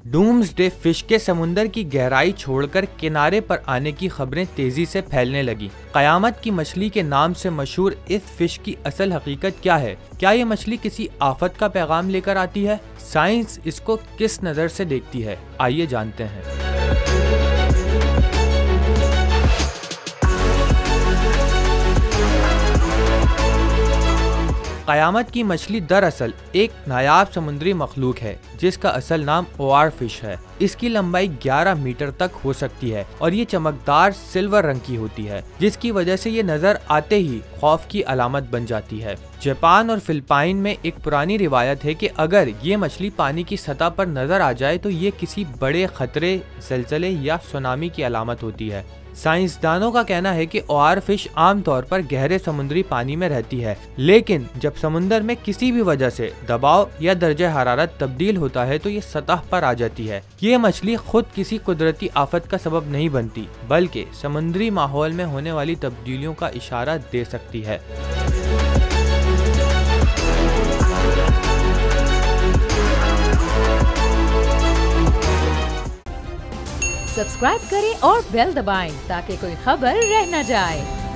Doomsday fish के समुंदर की गहराई छोड़कर किनारे पर आने की खबरें तेजी से फैलने लगी। कयामत की मछली के नाम से मशहूर इस फिश की असल हकीकत क्या है? क्या ये मछली किसी आफत का पैगाम लेकर आती है? साइंस इसको किस नज़र से देखती है? आइए जानते हैं। कयामत की मछली दरअसल एक नायाब समुद्री मखलूक है जिसका असल नाम ओआर फिश है। इसकी लंबाई 11 मीटर तक हो सकती है और ये चमकदार सिल्वर रंग की होती है, जिसकी वजह से ये नजर आते ही खौफ की अलामत बन जाती है। जापान और फिलिपाइन में एक पुरानी रिवायत है कि अगर ये मछली पानी की सतह पर नजर आ जाए तो ये किसी बड़े खतरे, ज़लज़ले या सुनामी की अलामत होती है। साइंसदानों का कहना है कि ओआर फिश आमतौर पर गहरे समुद्री पानी में रहती है, लेकिन जब समुद्र में किसी भी वजह से दबाव या दर्जे हरारत तब्दील होता है तो ये सतह पर आ जाती है। ये मछली खुद किसी कुदरती आफत का सबब नहीं बनती, बल्कि समुद्री माहौल में होने वाली तब्दीलियों का इशारा दे सकती है। सब्सक्राइब करें और बेल दबाएं ताकि कोई खबर रह न जाए।